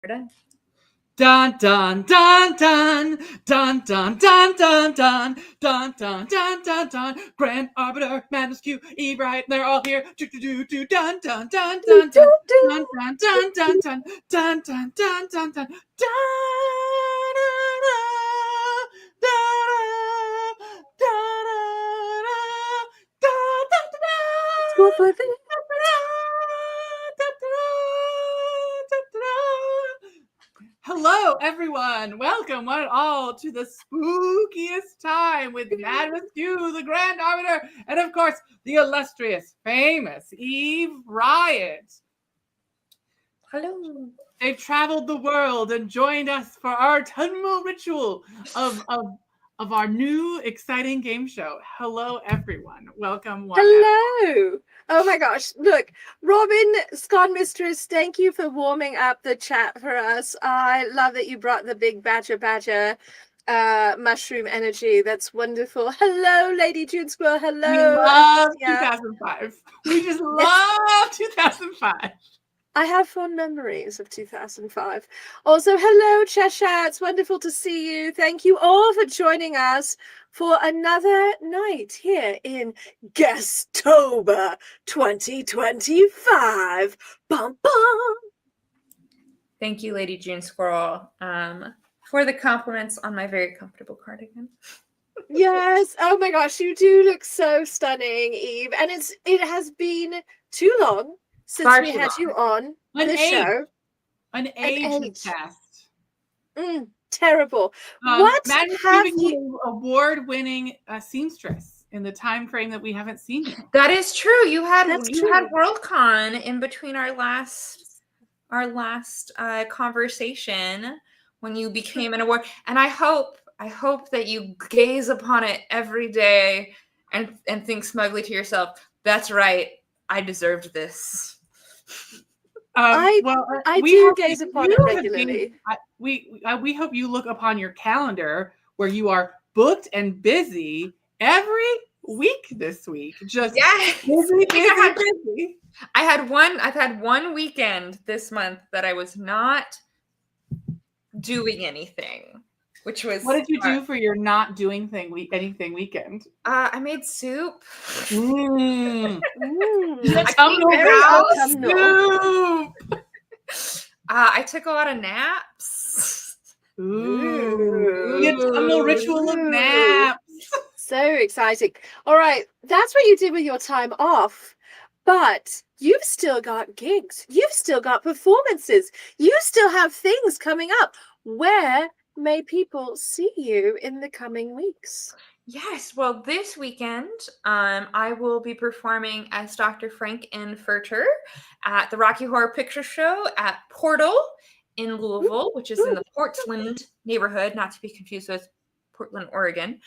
Dun dun dun dun dun dun dun dun dun dun dun dun dun dun. Grand Arbiter, Madness Q, Eve, Riot, they're all here. Do do do do dun dun dun dun dun dun dun dun dun dun dun dun dun dun dun. Hello, everyone. Welcome, one and all, to the spookiest time with Madness Q, the Grand Arbiter, and of course, the illustrious, famous Eve Riot. Hello. They've traveled the world and joined us for our autumnal ritual of our new exciting game show. Hello, everyone. Welcome. Hello. Oh my gosh. Look, Robin, Scott Mistress, thank you for warming up the chat for us. I love that you brought the big badger mushroom energy. That's wonderful. Hello, Lady June Squirrel. Hello. We love 2005. We just love 2005. I have fond memories of 2005. Also, hello, Cheshire. It's wonderful to see you. Thank you all for joining us for another night here in Guestober 2025. Bum, bum. Thank you, Lady June Squirrel, for the compliments on my very comfortable cardigan. Yes. Oh my gosh, you do look so stunning, Eve. And it has been too long since we had you on the show. An age test. Terrible. What have you award-winning seamstress in the time frame that we haven't seen you? That is true. You had Worldcon in between our last conversation when you became an award, and I hope that you gaze upon it every day and think smugly to yourself, "That's right, I deserved this." I do gaze upon it regularly. We hope you look upon your calendar where you are booked and busy every week this week. Just busy. I've had one weekend this month that I was not doing anything. Which was what did you do for your not doing anything weekend? I made soup. I took a lot of naps. The autumnal ritual of naps. So exciting. All right, that's what you did with your time off. But you've still got gigs. You've still got performances. You still have things coming up. Where may people see you in the coming weeks? Yes, well, this weekend, I will be performing as Dr. Frank Infurter at the Rocky Horror Picture Show at Portal in Louisville, which is in the Portland neighborhood, not to be confused with Portland, Oregon.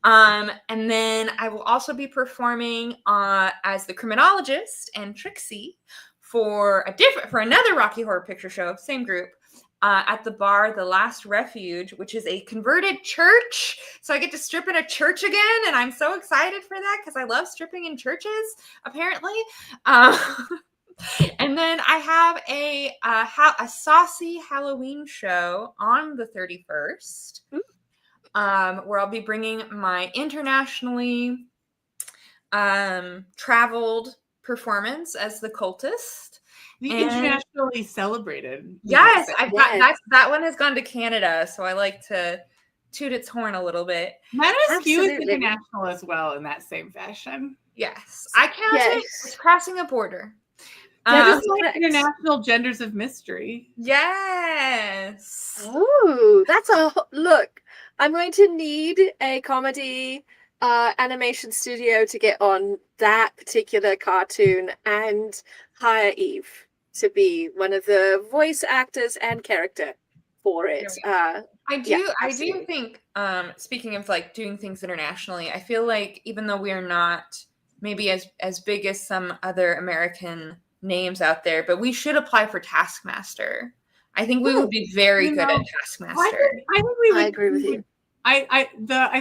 And then I will also be performing as the criminologist and Trixie for another Rocky Horror Picture Show, same group. At the bar, The Last Refuge, which is a converted church. So I get to strip in a church again, and I'm so excited for that because I love stripping in churches, apparently. And then I have a saucy Halloween show on the 31st, where I'll be bringing my internationally traveled performance as the cultist. Internationally celebrated. Yes, that one has gone to Canada, so I like to toot its horn a little bit. Madness Q is international as well in that same fashion. Yes, I count it as crossing a border. Just like International Genders of Mystery. Yes. Oh, that's a look. I'm going to need a comedy animation studio to get on that particular cartoon and hire Eve to be one of the voice actors and character for it. I do think, speaking of like doing things internationally, I feel like even though we are not maybe as big as some other American names out there, but we should apply for Taskmaster. I think we would be very good at Taskmaster. I agree with you. I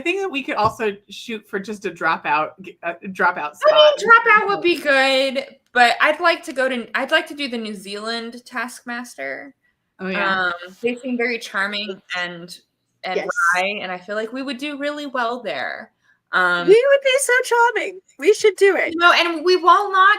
think that we could also shoot for just a dropout spot. Dropout would be good, but I'd like to do the New Zealand Taskmaster. Oh yeah. They seem very charming and Yes. wry, and I feel like we would do really well there. We would be so charming. We should do it. And we will not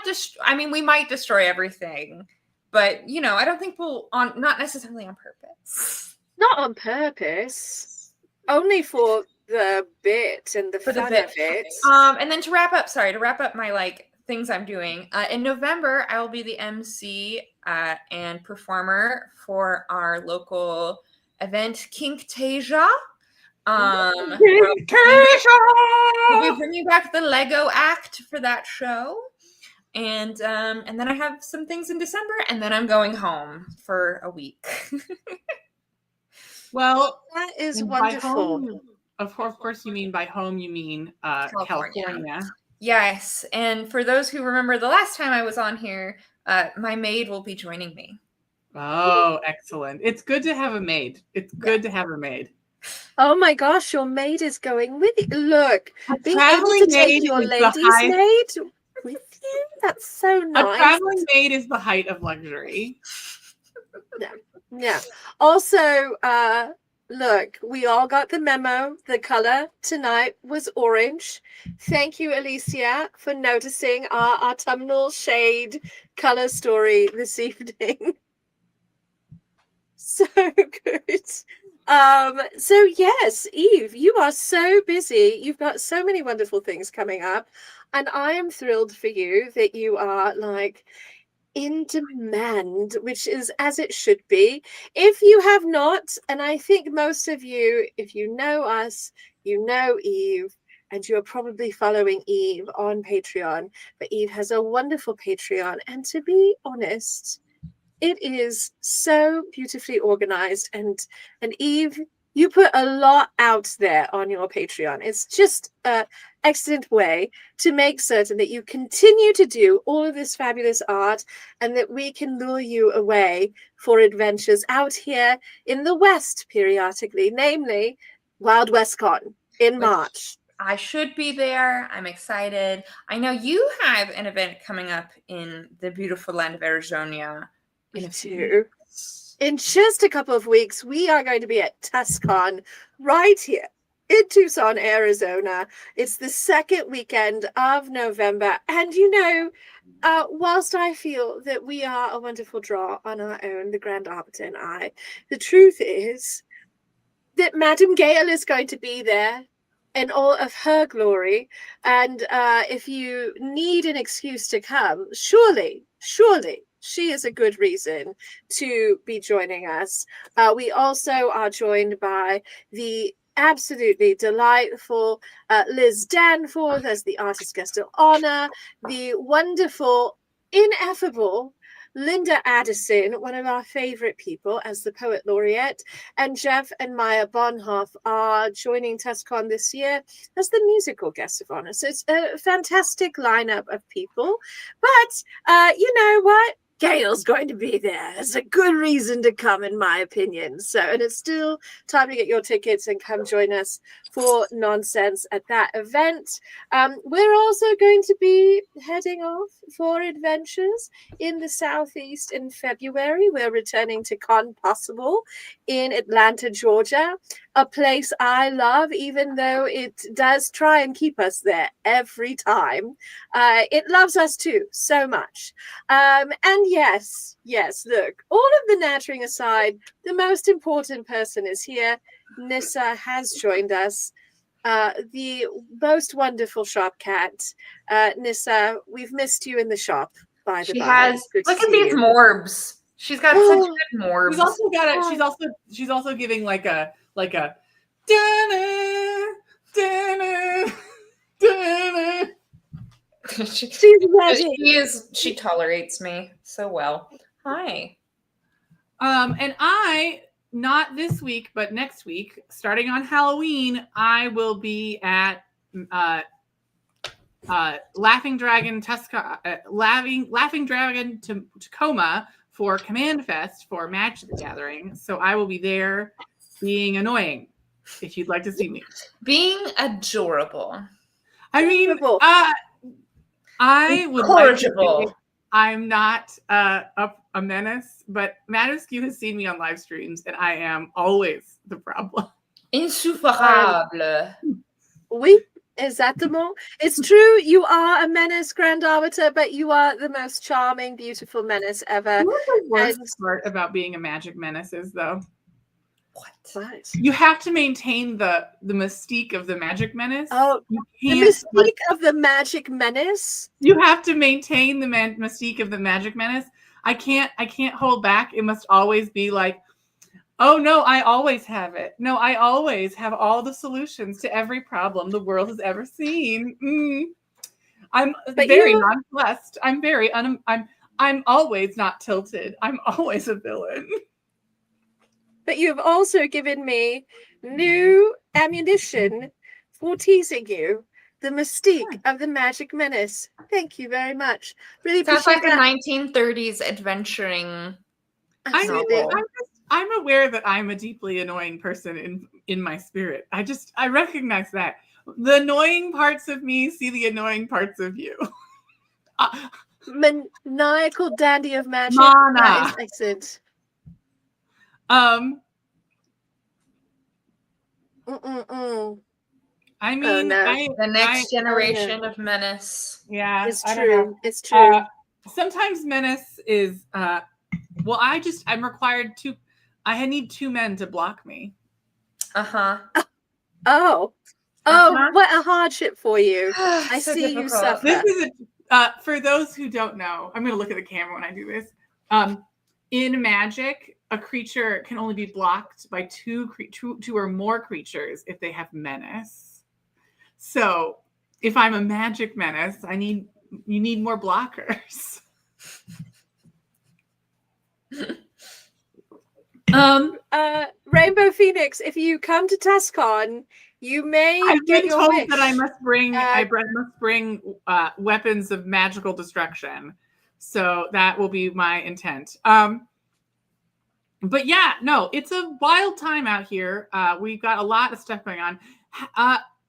we might destroy everything, but I don't think not necessarily on purpose. Not on purpose. Only for the bit and the fun of it. And then to wrap up my things I'm doing in November, I will be the MC and performer for our local event, Kinktasia. We'll be bringing back the Lego act for that show, and then I have some things in December, and then I'm going home for a week. Well, that is wonderful. Home, of course, you mean by home, you mean California. Yes, and for those who remember the last time I was on here, my maid will be joining me. Oh, excellent! It's good to have a maid. It's good to have a maid. Oh my gosh, your maid is going with you. Look, being able to take your lady's maid with you, that's so nice. A traveling maid is the height of luxury. Yeah. Also, look, we all got the memo. The color tonight was orange. Thank you, Alicia, for noticing our autumnal shade color story this evening. So good. So yes, Eve, you are so busy. You've got so many wonderful things coming up, and I am thrilled for you that you are in demand, which is as it should be. If you have not, and I think most of you, if you know us, you know Eve, and you're probably following Eve on Patreon, but Eve has a wonderful Patreon, and to be honest, it is so beautifully organized, and Eve, you put a lot out there on your Patreon. It's just an excellent way to make certain that you continue to do all of this fabulous art and that we can lure you away for adventures out here in the West periodically, namely Wild West Con in March. I should be there. I'm excited. I know you have an event coming up in the beautiful land of Arizona. In just a couple of weeks, we are going to be at TuskCon right here in Tucson, Arizona. It's the second weekend of November. And, whilst I feel that we are a wonderful draw on our own, the Grand Arbiter and I, the truth is that Madame Gale is going to be there in all of her glory. And if you need an excuse to come, surely, she is a good reason to be joining us. We also are joined by the absolutely delightful Liz Danforth as the artist guest of honor, the wonderful, ineffable Linda Addison, one of our favorite people, as the poet laureate, and Jeff and Maya Bonhoff are joining TuskCon this year as the musical guest of honor. So it's a fantastic lineup of people. But you know what? Gail's going to be there. It's a good reason to come, in my opinion. So, and it's still time to get your tickets and come join us for nonsense at that event. We're also going to be heading off for adventures in the Southeast in February. We're returning to Con Possible in Atlanta, Georgia, a place I love, even though it does try and keep us there every time. It loves us too, so much. And yes, look, all of the nattering aside, the most important person is here. Nissa has joined us, the most wonderful shop cat. Nissa, we've missed you in the shop, by the by. Look at these morbs. She's got such good morbs. She's also got it. She's also giving like a dinner. She's ready. She tolerates me so well. Hi. And I, not this week, but next week, starting on Halloween, I will be at Laughing Dragon Tacoma for Command Fest for Magic the Gathering. So I will be there being annoying, if you'd like to see me. Being adorable. I mean, I would like to I'm not a menace, but Madisque has seen me on live streams, and I am always the problem. Insouffrable. Oui, exactement. It's true, you are a menace, Grand Arbiter, but you are the most charming, beautiful menace ever. You know what the worst And- part about being a magic menace is, though? What? You have to maintain the mystique of the magic menace. Oh, you the can't, mystique of the magic menace? you have to maintain the mystique of the magic menace. I can't hold back. It must always be like, oh no, I always have it. No, I always have all the solutions to every problem the world has ever seen. I'm very nonplussed. I'm very I'm always not tilted. I'm always a villain. But you have also given me new ammunition for teasing you. The mystique of the magic menace. Thank you very much. Really Sounds appreciate like that. a 1930s adventuring. I'm aware that I'm a deeply annoying person in my spirit. I recognize that. The annoying parts of me see the annoying parts of you. Maniacal dandy of magic. Mana. That is excellent. I mean, the next generation of menace. Yeah, it's true. It's true. Sometimes menace is well, I'm required to. I need two men to block me. Oh, what a hardship for you. I So see difficult. you suffer. This is for those who don't know. I'm going to look at the camera when I do this. In Magic, a creature can only be blocked by two or more creatures if they have menace. So, if I'm a magic menace, you need more blockers. Rainbow Phoenix, if you come to TASCon, you may I've get been your told wish. that I must bring weapons of magical destruction. So that will be my intent. But yeah, no, it's a wild time out here. We've got a lot of stuff going on.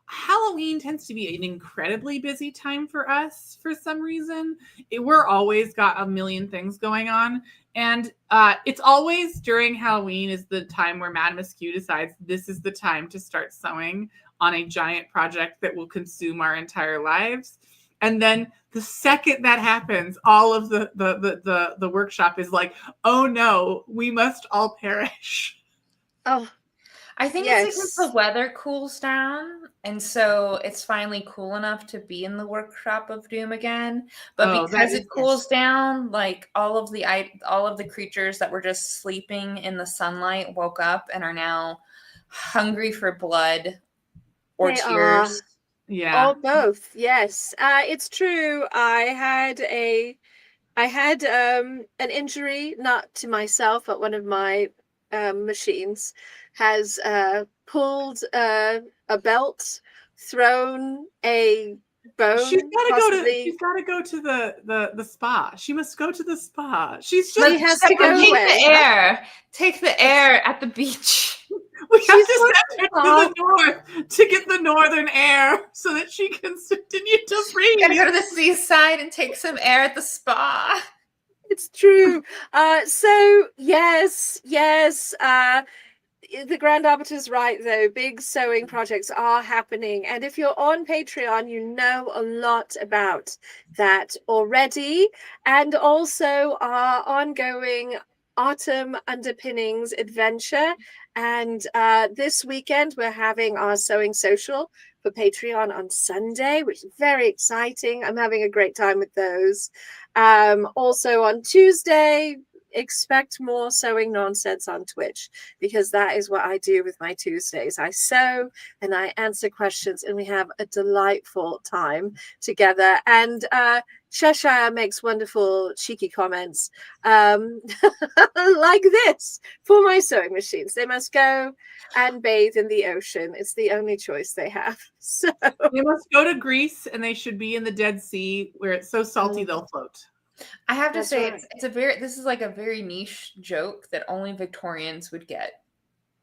Halloween tends to be an incredibly busy time for us for some reason. We're always got a million things going on. And it's always during Halloween is the time where Madisque decides this is the time to start sewing on a giant project that will consume our entire lives. And then the second that happens, all of the workshop is like, oh no, we must all perish. Oh, I think it's because the weather cools down, and so it's finally cool enough to be in the workshop of doom again. But because it cools down, like all of the creatures that were just sleeping in the sunlight woke up and are now hungry for blood or tears. Yeah. Or both. Yes. It's true. I had an injury, not to myself, but one of my machines has pulled a belt, thrown a bone. She's gotta go to the spa. She must go to the spa. She has to go take the air at the beach. We have to send her to the north to get the northern air so that she can continue to breathe. Gotta go to the seaside and take some air at the spa. It's true. So yes. The Grand Arbiter's right, though. Big sewing projects are happening. And if you're on Patreon, you know a lot about that already. And also our ongoing Autumn Underpinnings adventure. And this weekend, we're having our sewing social for Patreon on Sunday, which is very exciting. I'm having a great time with those. Also on Tuesday, expect more sewing nonsense on Twitch, because that is what I do with my Tuesdays. I sew and I answer questions, and we have a delightful time together. And Cheshire makes wonderful cheeky comments like this for my sewing machines. They must go and bathe in the ocean. It's the only choice they have. So they must go to Greece, and they should be in the Dead Sea where it's so salty they'll float. I have to say, this is like a very niche joke that only Victorians would get.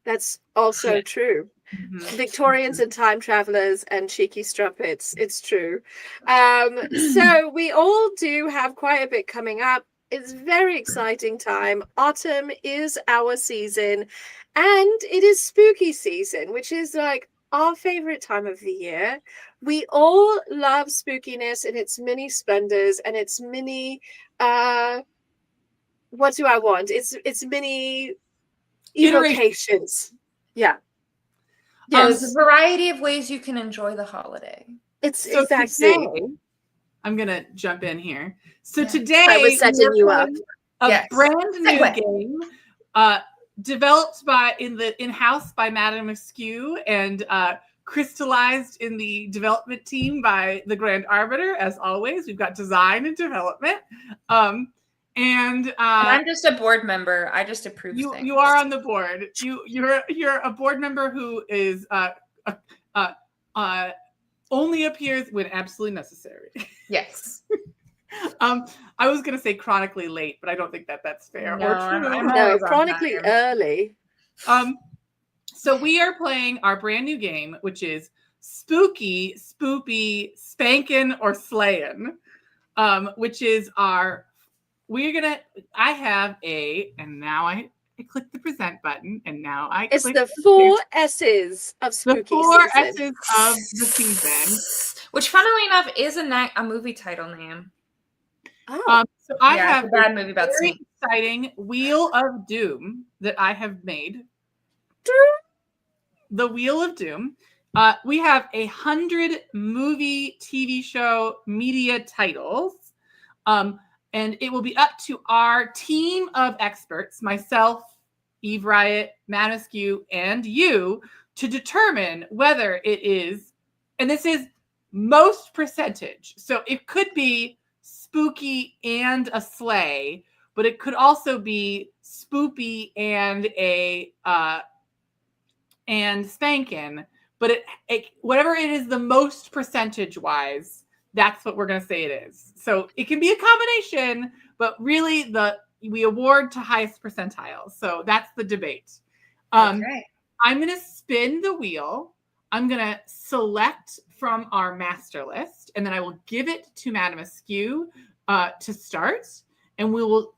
That's also Yeah. true. Mhm. Victorians and time travelers and cheeky strumpets. It's true. So we all do have quite a bit coming up. It's very exciting time. Autumn is our season, and it is spooky season, which is like our favorite time of the year. We all love spookiness and its many splendors and its many what do I want? It's many Iteration. evocations. Yeah. There's a Yes. variety of ways you can enjoy the holiday. It's So exactly. today, I'm gonna jump in here. So Yeah. today I was setting we're you up. playing a Yes. brand new Segue. game, developed in-house by Madame Askew and crystallized in the development team by the Grand Arbiter. As always, we've got design and development, and I'm just a board member. I just approve things. you are on the board. You're a board member who is only appears when absolutely necessary. Yes. I was gonna say chronically late, but I don't think that that's fair No, or true. I'm No, always on chronically time. early. So we are playing our brand new game, which is Spooky, Spoopy, Spankin' or Slayin', which is I have and now I click the present button, and now I It's click the 4 S's of the spooky 4 season. S's of the season. Which, funnily enough, is a movie title name. Oh, So I Yeah, have it's a bad movie about very snakes. exciting Wheel of Doom that I have made. The Wheel of Doom. We have 100 movie, TV show, media titles. And it will be up to our team of experts, myself, Eve Riot, Maniscu, and you, to determine whether it is, and this is most percentage. So it could be spooky and a sleigh, but it could also be spoopy and and spankin'. But it whatever it is, the most percentage wise, that's what we're going to say it is. So it can be a combination, but really we award to highest percentile. So that's the debate. Okay. I'm going to spin the wheel. I'm going to select from our master list, and then I will give it to Madame Askew to start. And we will,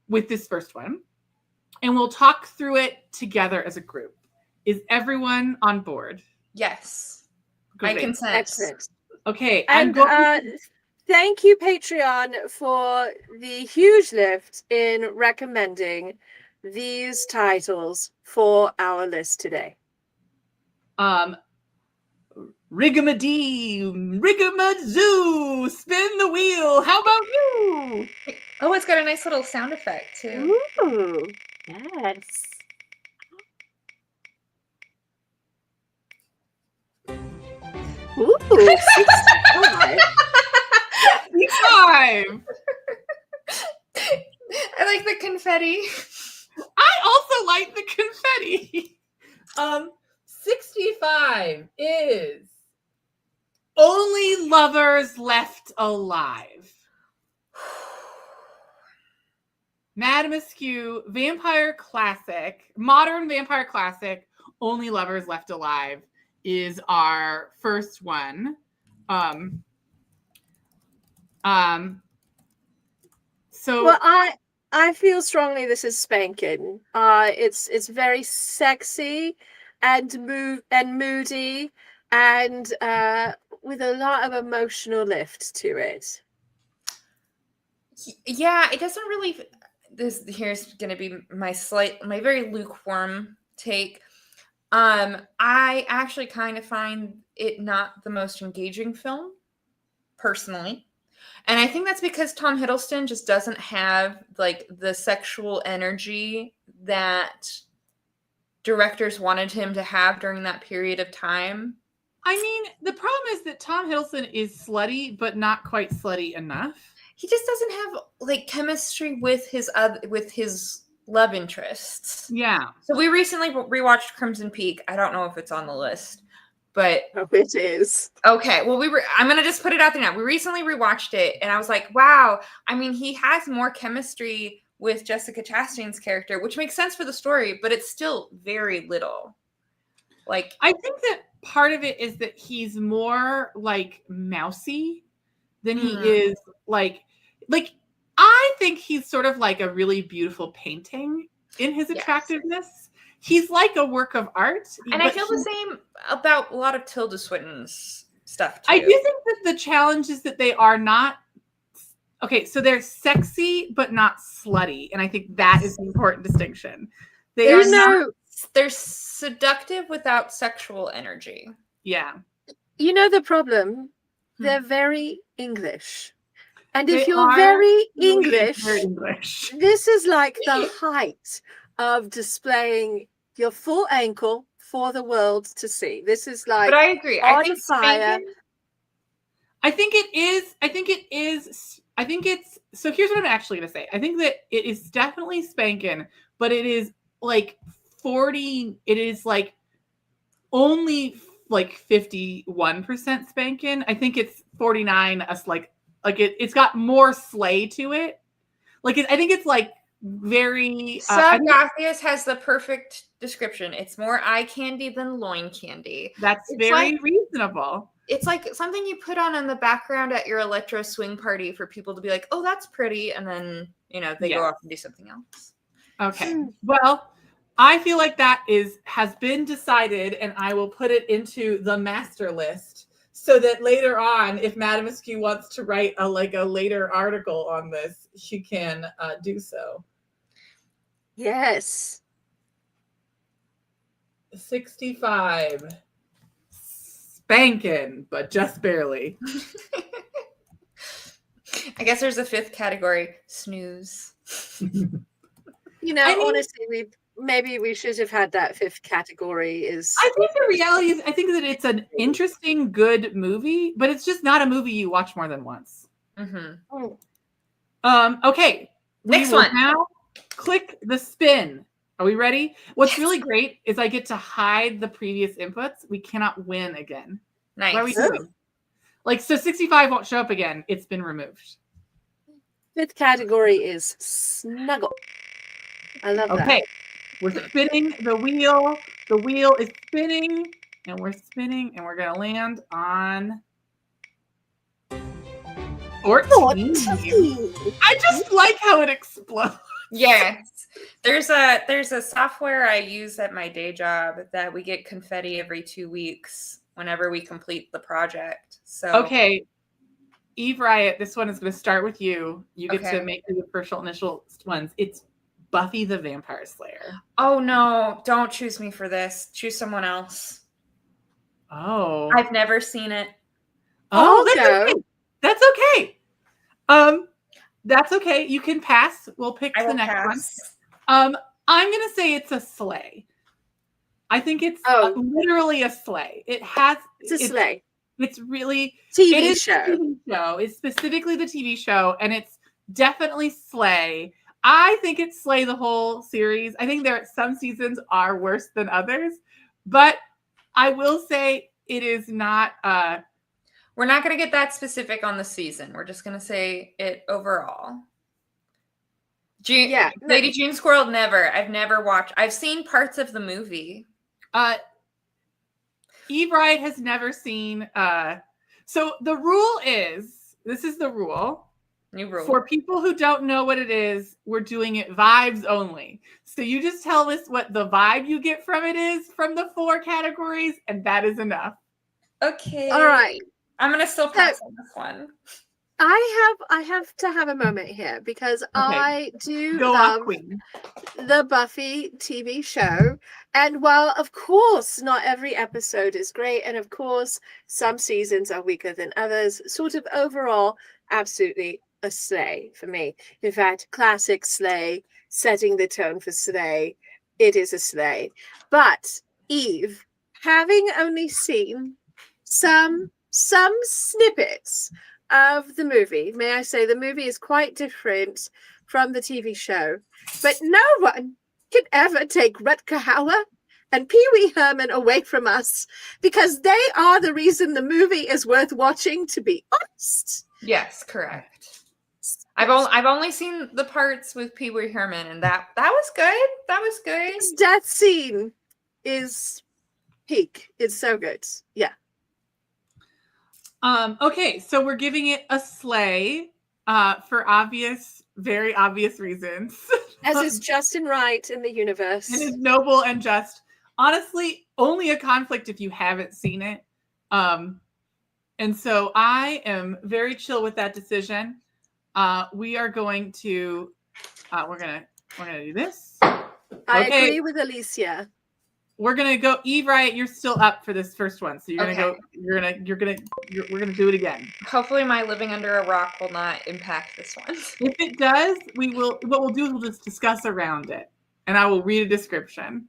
with this first one, and we'll talk through it together as a group. Is everyone on board? Yes. Great. I consent. excellent. Okay. And thank you, Patreon, for the huge lift in recommending these titles for our list today. Rigamadoo, spin the wheel. How about you? Oh, it's got a nice little sound effect too. Ooh, yes. Ooh, 65. 65. I like the confetti. I also like the confetti. 65 is Only Lovers Left Alive. Madame Askew, vampire classic, modern vampire classic, Only Lovers Left Alive is our first one. So Well, I feel strongly this is spanking. It's very sexy and moody and with a lot of emotional lift to it. Yeah, it doesn't really. Here's gonna be my very lukewarm take. I actually kind of find it not the most engaging film, personally. And I think that's because Tom Hiddleston just doesn't have like the sexual energy that directors wanted him to have during that period of time. I mean, the problem is that Tom Hiddleston is slutty, but not quite slutty enough. He just doesn't have like chemistry with his love interests. Yeah. So we recently rewatched Crimson Peak. I don't know if it's on the list, but Oh, it is. okay. Well, I'm gonna just put it out there now. We recently rewatched it, and I was like, wow. I mean, he has more chemistry with Jessica Chastain's character, which makes sense for the story, but it's still very little. Like, I think that part of it is that he's more like mousy than he is like I think he's sort of like a really beautiful painting in his attractiveness. He's like a work of art. And I feel the same about a lot of Tilda Swinton's stuff too. I do think that the challenge is that they are not okay, so they're sexy but not slutty, and I think that is the important distinction. They're seductive without sexual energy. Yeah. You know the problem? They're very English. And if you're very English, this is like the height of displaying your full ankle for the world to see. This is like, but I agree. I think fire. I think it's so here's what I'm actually going to say. I think that it is definitely spankin', but it is like 40, it is like only like 51% spankin'. I think it's 49 us like it's got more slay to it. Like I think it's like very Subgathius has the perfect description. It's more eye candy than loin candy. That's very reasonable. It's like something you put on in the background at your electro swing party for people to be like, oh, that's pretty. And then, they go off and do something else. Okay. Well, I feel like that has been decided, and I will put it into the master list so that later on, if Madame Askew wants to write a later article on this, she can do so. Yes. 65. Spankin', but just barely. I guess there's a fifth category, snooze. Honestly, maybe we should have had that fifth category. I think the reality is, I think that it's an interesting, good movie, but it's just not a movie you watch more than once. Mm-hmm. Okay. Next one. Now click the spin. Are we ready? What's really great is I get to hide the previous inputs. We cannot win again. Nice. What are we doing? So 65 won't show up again. It's been removed. Fifth category is snuggle. I love that. Okay. We're spinning the wheel. The wheel is spinning, and we're spinning, and we're going to land on 14. I just like how it explodes. Yes. There's a software I use at my day job that we get confetti every 2 weeks whenever we complete the project. So okay, Eve Riot, this one is going to start with you. You get to make the official initial ones. It's Buffy the Vampire Slayer. Oh no, don't choose me for this. Choose someone else. Oh. I've never seen it. Oh, that's okay. That's okay. You can pass. We'll pick the next one. I'm going to say it's a sleigh. I think it's literally a sleigh. It's a sleigh. It's really TV show. TV show. It's specifically the TV show, and it's definitely sleigh. I think it's slay the whole series. I think some seasons are worse than others, but I will say it is not. We're not going to get that specific on the season. We're just going to say it overall. Lady June Squirrel, never. I've never watched. I've seen parts of the movie. Eve Riot has never seen. So the rule is, this is the rule. New rule. For people who don't know what it is, we're doing it vibes only. So you just tell us what the vibe you get from it is from the 4 categories, and that is enough. Okay. All right. I'm going to still pass on this one. I have to have a moment here because I do love the Buffy TV show. And while, of course, not every episode is great, and of course, some seasons are weaker than others, sort of overall, absolutely a sleigh for me. In fact, classic sleigh, setting the tone for sleigh. It is a sleigh. But Eve, having only seen some snippets of the movie, may I say the movie is quite different from the TV show, but no one can ever take Rutger Hauer and Pee Wee Herman away from us because they are the reason the movie is worth watching, to be honest. Yes, correct. I've only seen the parts with Pee Wee Herman, and that was good. That was good. His death scene is peak. It's so good. Yeah. Okay, so we're giving it a slay for very obvious reasons. As is just and right in the universe. It is noble and just. Honestly, only a conflict if you haven't seen it. And so I am very chill with that decision. We are going to we're gonna do this. I agree with Alicia. We're gonna go. Eve, Riot, you're still up for this first one, so you're gonna go. We're gonna do it again. Hopefully, my living under a rock will not impact this one. If it does, we will. What we'll do is we'll just discuss around it, and I will read a description.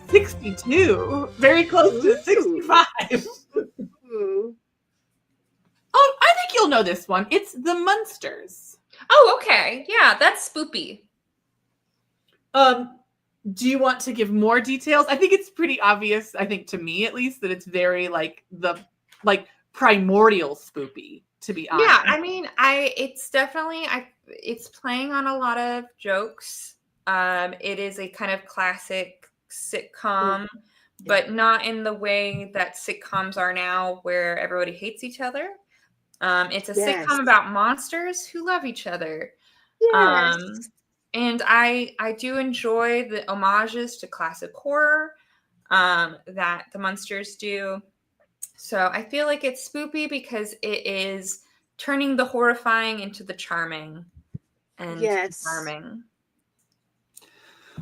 62, very close to 65. Ooh. Oh, I think you'll know this one. It's the Munsters. Oh, okay. Yeah, that's spoopy. Do you want to give more details? I think it's pretty obvious, I think to me at least, that it's very primordial spoopy, to be honest. Yeah, I mean, it's definitely it's playing on a lot of jokes. It is a kind of classic sitcom, but not in the way that sitcoms are now where everybody hates each other. It's a sitcom about monsters who love each other. Yes. And I do enjoy the homages to classic horror that the Munsters do. So I feel like it's spoopy because it is turning the horrifying into the charming and charming.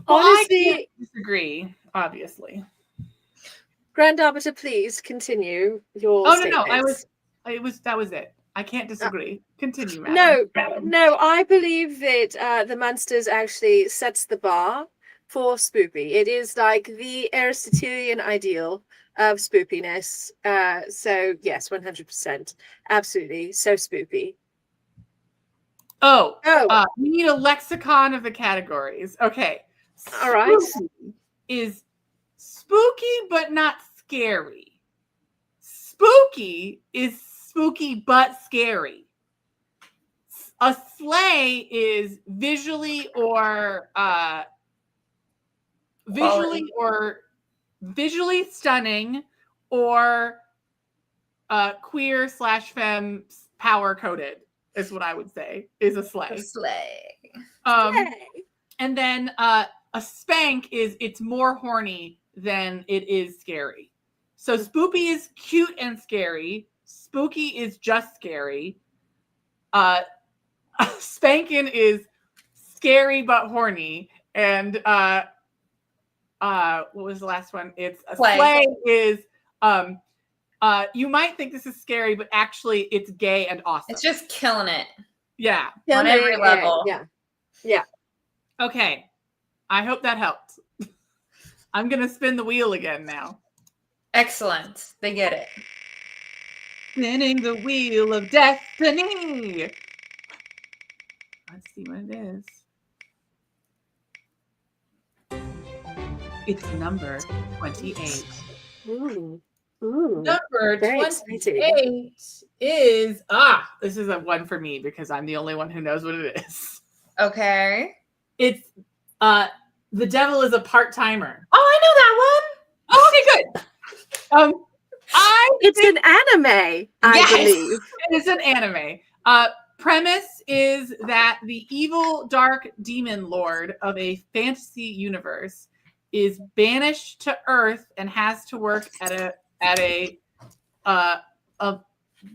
Well, honestly, I can't disagree, obviously. Grand Arbiter, please continue your statements. That was it. I can't disagree. Continue, madam. No, I believe that the Munsters actually sets the bar for spoopy. It is like the Aristotelian ideal of spoopiness. So yes, 100%. Absolutely. So spoopy. We need a lexicon of the categories. Okay. All right. Spoopy is spooky but not scary. Spooky is spooky but scary. A slay is visually stunning or queer / femme power coded is what I would say is a slay. And then a spank is it's more horny than it is scary. So spoopy is cute and scary. Spooky is just scary. Spanking is scary but horny. And what was the last one? It's a slay is you might think this is scary, but actually it's gay and awesome. It's just killing it. Yeah. On every level. Yeah. Okay. I hope that helped. I'm gonna spin the wheel again now. Excellent. They get it. Spinning the wheel of destiny. Let's see what it is. It's number 28. Ooh. Number 28 is this is a one for me because I'm the only one who knows what it is. Okay. It's The Devil is a Part-Timer. Oh, I know that one. Oh, okay, good. It's an anime, I believe. It is an anime. Premise is that the evil dark demon lord of a fantasy universe is banished to Earth and has to work at a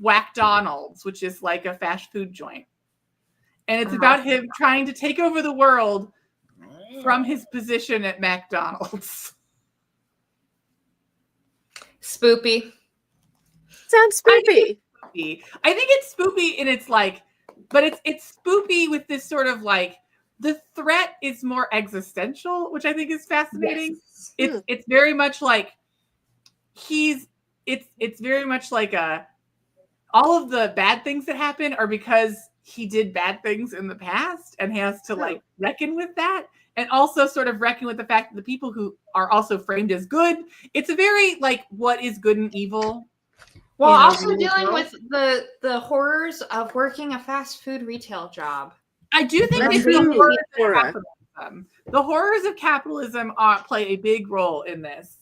Whackdonald's, which is like a fast food joint. And it's about him trying to take over the world from his position at McDonald's. Spoopy. Sounds spoopy. I think it's spoopy and it's like, but it's spoopy with this sort of like, the threat is more existential, which I think is fascinating. Yes. It's very much like it's very much like all of the bad things that happen are because he did bad things in the past and he has to like reckon with that. And also sort of reckon with the fact that the people who are also framed as good, it's a very like what is good and evil While in a also real dealing world. with the horrors of working a fast food retail job. I do think That's it's the really horrors of horror. capitalism. The horrors of capitalism play a big role in this.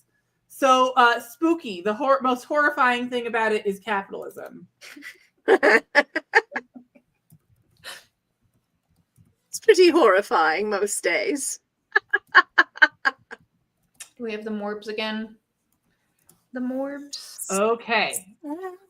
So, spooky. The most horrifying thing about it is capitalism. It's pretty horrifying most days. Do we have the Morbs again? The Morbs. Okay.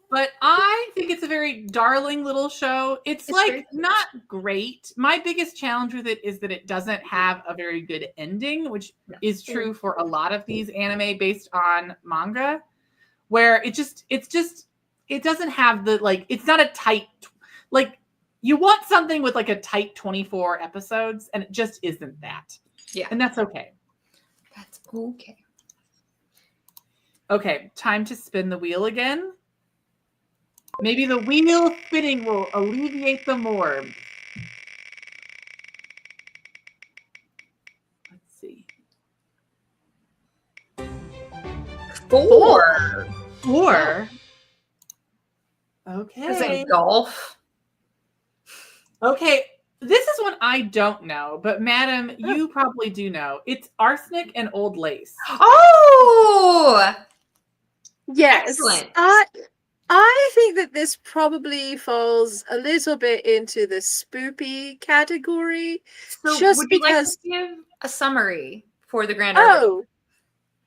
But I think it's a very darling little show. It's very like not great. My biggest challenge with it is that it doesn't have a very good ending, which is true for a lot of these anime based on manga, where it doesn't have the, like, it's not a tight, like, you want something with like a tight 24 episodes, and it just isn't that. Yeah. And that's okay. That's okay. Okay, time to spin the wheel again. Maybe the wheel spinning will alleviate the morb. Let's see. 4. 4. Is Okay. it golf? Okay, this is one I don't know, but madam, you probably do know. It's arsenic and old lace. Oh! Yes. Excellent. I think that this probably falls a little bit into the spoopy category. So Just would you because- like to give a summary for the Grand Arbiter? Oh,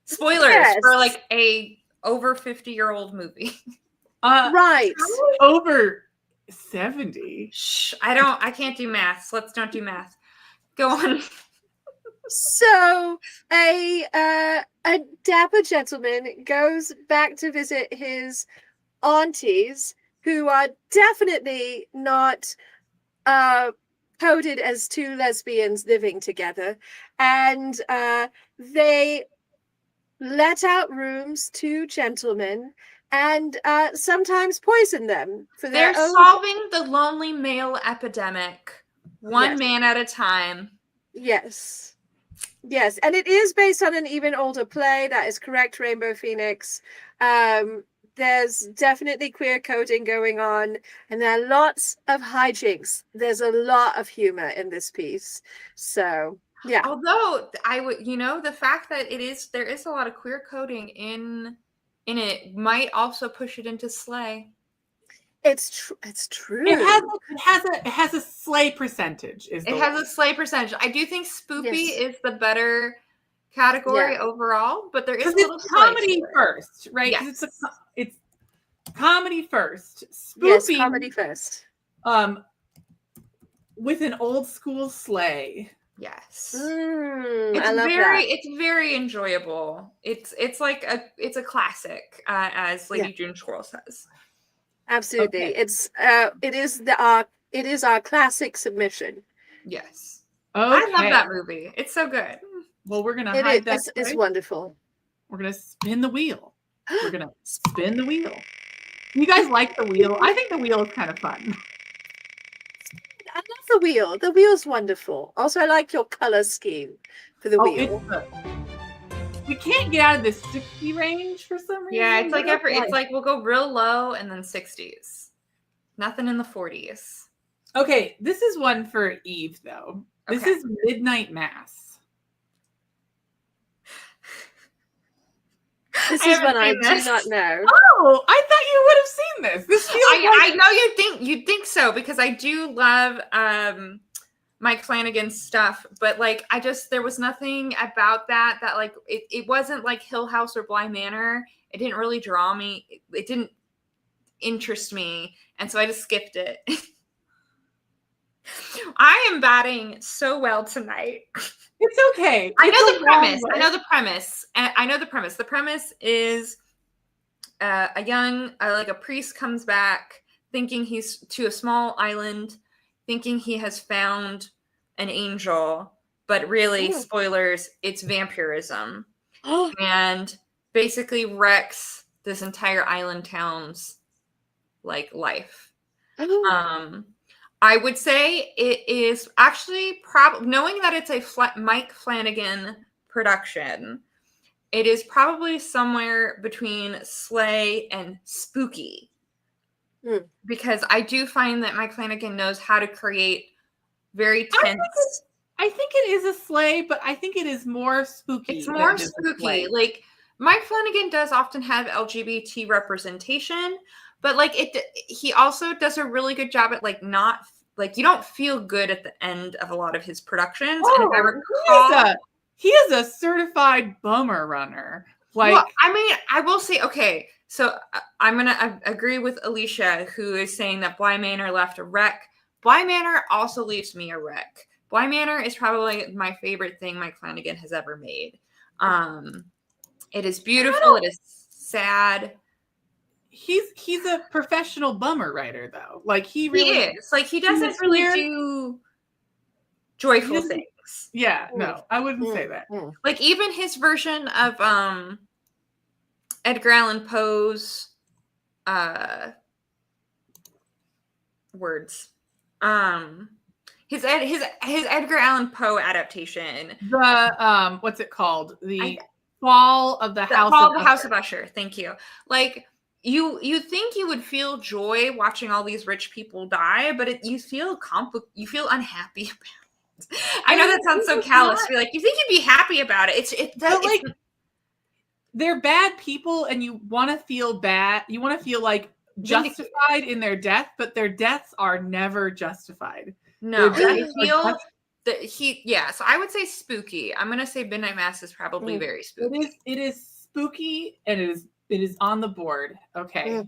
Spoilers yes. for like a over 50-year-old movie. right. Probably over 70. Shh, I can't do math. Let's not do math. Go on. So a dapper gentleman goes back to visit his aunties, who are definitely not coded as two lesbians living together, and they let out rooms to gentlemen and sometimes poison them for their They're own. solving the lonely male epidemic, one Yes. man at a time. Yes. Yes, and it is based on an even older play. That is correct, Rainbow Phoenix. There's definitely queer coding going on, and there are lots of hijinks. There's a lot of humor in this piece. So, yeah. Although I would, the fact that there is a lot of queer coding in it might also push it into slay. It's true. It has a slay percentage. It has a slay percentage. I do think spoopy is the better category overall, but there is a little it's comedy first, right? Yes. It's comedy first. Spoopy, yes, comedy first. With an old school slay. Yes. I love that. It's very enjoyable. It's a classic, as Lady June Squirrel says. Absolutely. Okay. It is our classic submission. Yes. Okay. I love that movie. It's so good. Well, we're gonna hide that. It's wonderful. We're gonna spin the wheel. We're gonna spin the wheel. You guys like the wheel? I think the wheel is kind of fun. I love the wheel. The wheel's wonderful. Also, I like your color scheme for the wheel. We can't get out of this 60 range for some reason. Yeah, it's like we'll go real low and then 60s. Nothing in the 40s. Okay, this is one for Eve though. This is Midnight Mass. This is one I do not know. Oh, I thought you would have seen this. This feels I know you'd think so, because I do love Mike Flanagan's stuff, but like there was nothing about that like it wasn't like Hill House or Bly Manor. It didn't really draw me. It didn't interest me, and so I just skipped it. I am batting so well tonight. It's okay. I know the premise. The premise is a young, a priest comes back thinking he's to a small island, thinking he has found an angel, but really, spoilers, it's vampirism. And basically wrecks this entire island town's life. I would say it is actually knowing that it's a Mike Flanagan production, it is probably somewhere between slay and spooky. Because I do find that Mike Flanagan knows how to create very tense. I think it is a slay, but I think it is more spooky. It's more spooky. Like, Mike Flanagan does often have LGBT representation, but like he also does a really good job at like not like you don't feel good at the end of a lot of his productions. Oh, and if I recall, he is a certified bummer runner. Like, well, I mean, I will say, okay, so I'm gonna agree with Alicia, who is saying that Bly Manor left a wreck. Bly Manor also leaves me a wreck. Bly Manor is probably my favorite thing Mike Flanagan has ever made. It is beautiful. It is sad. He's a professional bummer writer, though. Like, he really is. Like, he doesn't really do joyful things. Yeah, no, I wouldn't say that. Like, even his version of Edgar Allan Poe's words. His Edgar Allan Poe adaptation. The what's it called? The Fall of the House of Usher. Thank you. Like, you think you would feel joy watching all these rich people die, but you feel unhappy about it. I know that sounds so callous. You're like, you think you'd be happy about it. They're bad people, and you want to feel bad. You want to feel like justified in their death, but their deaths are never justified. No, I feel that so I would say spooky. I'm gonna say Midnight Mass is probably very spooky. It is spooky, and it is on the board. Okay.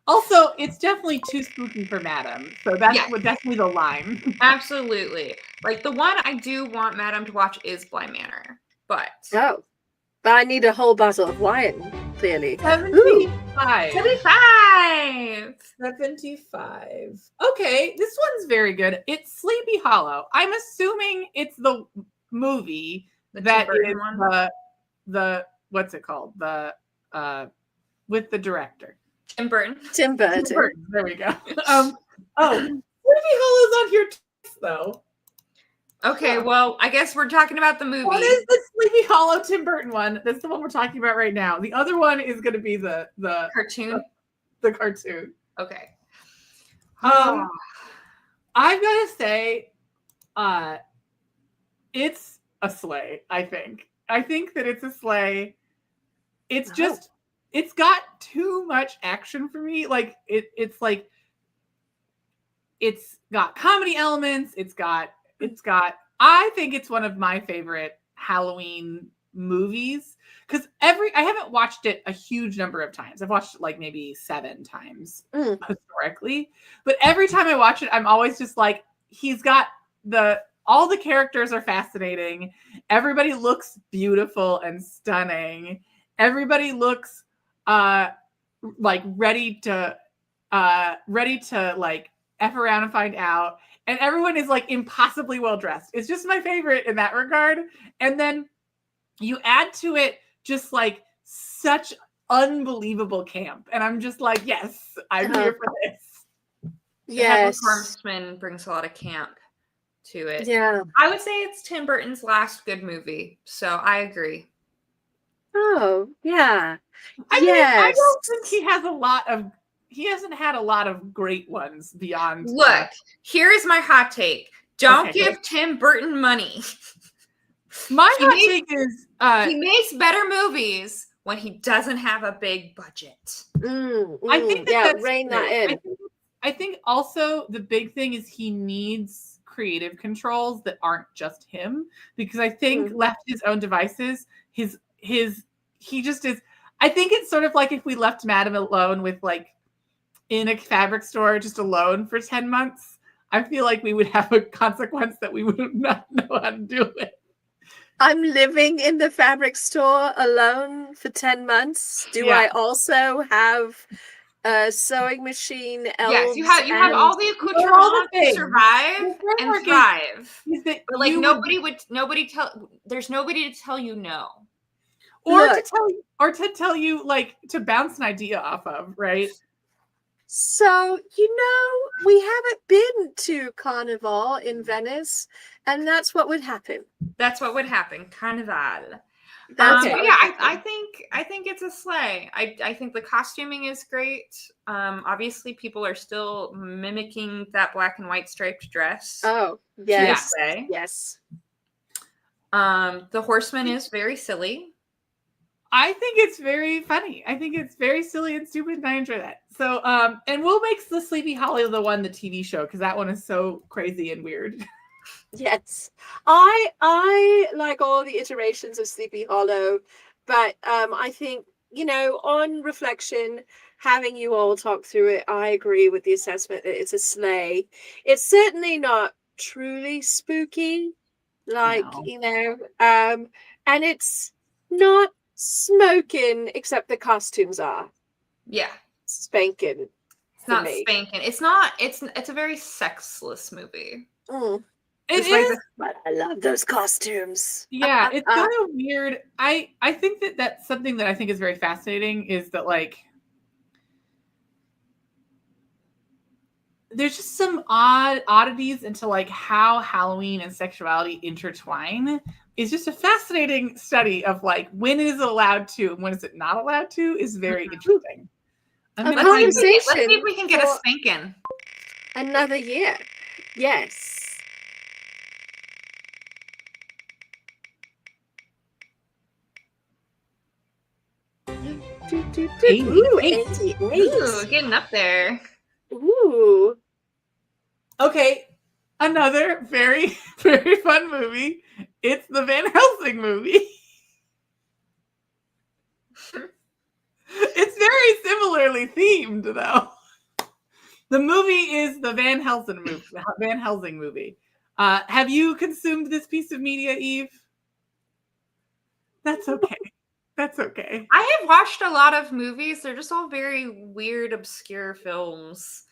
Also, it's definitely too spooky for Madam. So that's definitely the line. Absolutely. Like, the one I do want Madam to watch is Bly Manor. But I need a whole bottle of wine, clearly. 75. 75. Okay, this one's very good. It's Sleepy Hollow. I'm assuming it's the movie that is the what's it called? The with the director. Tim Burton. There we go. Sleepy Hollow's on here twice, though. Okay, well, I guess we're talking about the movie. One is the Sleepy Hollow Tim Burton one. That's the one we're talking about right now. The other one is going to be the cartoon. The cartoon. Okay. I've got to say, it's a sleigh. I think that it's a sleigh. It's just, it's got too much action for me. Like, it's like, it's got comedy elements. It's got. I think it's one of my favorite Halloween movies because I haven't watched it a huge number of times. I've watched it like maybe 7 times historically, but every time I watch it, I'm always just like, he's got all the characters are fascinating. Everybody looks beautiful and stunning. Everybody looks like ready to like F around and find out. And everyone is like impossibly well dressed. It's just my favorite in that regard. And then you add to it just like such unbelievable camp. And I'm just like, yes, I'm here for this. Yes. Horseman brings a lot of camp to it. Yeah. I would say it's Tim Burton's last good movie. So I agree. Oh, yeah. I mean, I don't think he hasn't had a lot of great ones beyond. Look, here's my hot take. Don't give Tim Burton money. My hot take is he makes better movies when he doesn't have a big budget. I think that's rein that in. I think also the big thing is he needs creative controls that aren't just him, because I think left his own devices, he just is. I think it's sort of like if we left Madam alone with like in a fabric store just alone for 10 months, I feel like we would have a consequence that we would not know how to do it. I'm living in the fabric store alone for 10 months. Do I also have a sewing machine? Yes, you have all the accoutrements to survive and thrive. But like there's nobody to tell you no. Or to tell you like to bounce an idea off of, right? So, we haven't been to Carnival in Venice, and that's what would happen. That's what would happen. Carnival. That's But what yeah, I'm I think it's a sleigh. I think the costuming is great. Obviously, people are still mimicking that black and white striped dress. Oh, To yes. this day. Yes. The horseman is very silly. I think it's very funny. I think it's very silly and stupid, and I enjoy that. So, and we'll make the Sleepy Hollow the TV show, because that one is so crazy and weird. Yes. I like all the iterations of Sleepy Hollow, but I think, on reflection, having you all talk through it, I agree with the assessment that it's a sleigh. It's certainly not truly spooky, like, No. and it's not smoking, except the costumes are Yeah, spanking it's for not me. spanking. It's not. It's a very sexless movie. It Just like is, But I love those costumes. yeah, it's kind of weird. I think that's something that I think is very fascinating, is that, like, there's just some oddities into, like, how Halloween and sexuality intertwine. Is just a fascinating study of, like, when is it allowed to and when is it not allowed to, is very interesting. Let's see if we can get a spanking. Another year. Yes. Ooh, 88. Ooh, getting up there. Ooh. Okay, another very, very fun movie. It's the Van Helsing movie. It's very similarly themed, though. The movie is the Van Helsing movie. Have you consumed this piece of media, Eve? That's okay. That's okay. I have watched a lot of movies. They're just all very weird, obscure films.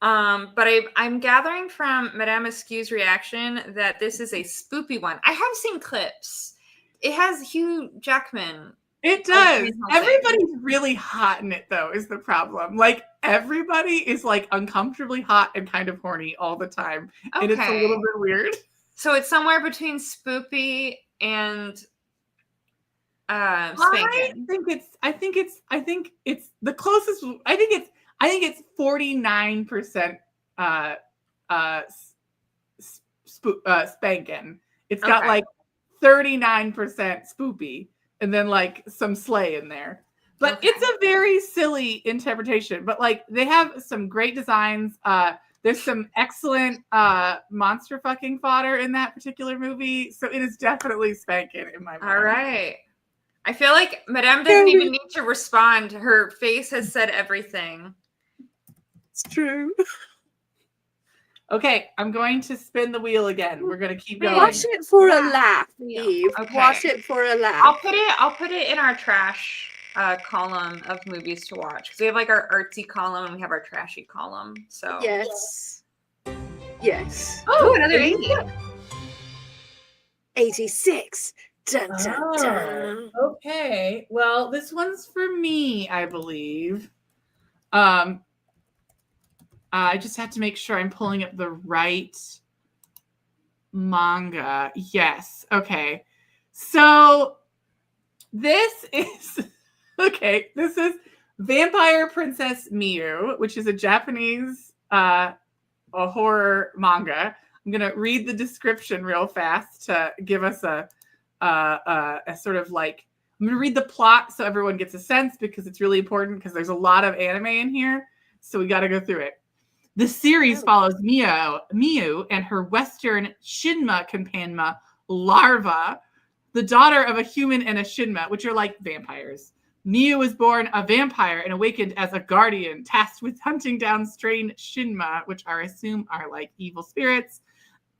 But I'm gathering from Madame Askew's reaction that this is a spoopy one. I have seen clips. It has Hugh Jackman. It does. Everybody's really hot in it, though, is the problem. Like, everybody is, like, uncomfortably hot and kind of horny all the time. Okay. And it's a little bit weird. So it's somewhere between spoopy and spanking. I think it's the closest. I think it's 49% spanking. It's got like 39% spoopy, and then like some sleigh in there. But it's a very silly interpretation. But like, they have some great designs. There's some excellent monster fucking fodder in that particular movie. So it is definitely spanking in my mind. All right. I feel like Madame doesn't even need to respond. Her face has said everything. It's true. Okay, I'm going to spin the wheel again. We're going to keep going. Watch it for a laugh, Eve. Okay. Watch it for a laugh. I'll put it in our trash column of movies to watch, because we have like our artsy column and we have our trashy column. So yes. Yes. Oh, another 80. 86. Dun, dun, dun. Okay. Well, this one's for me, I believe. I just have to make sure I'm pulling up the right manga. Yes. Okay. So this is This is Vampire Princess Miu, which is a Japanese a horror manga. I'm gonna read the description real fast to give us a sort of like. I'm gonna read the plot so everyone gets a sense, because it's really important, because there's a lot of anime in here, so we got to go through it. The series follows Miu and her Western Shinma companion, Larva, the daughter of a human and a Shinma, which are like vampires. Miu was born a vampire and awakened as a guardian, tasked with hunting down strange Shinma, which I assume are like evil spirits,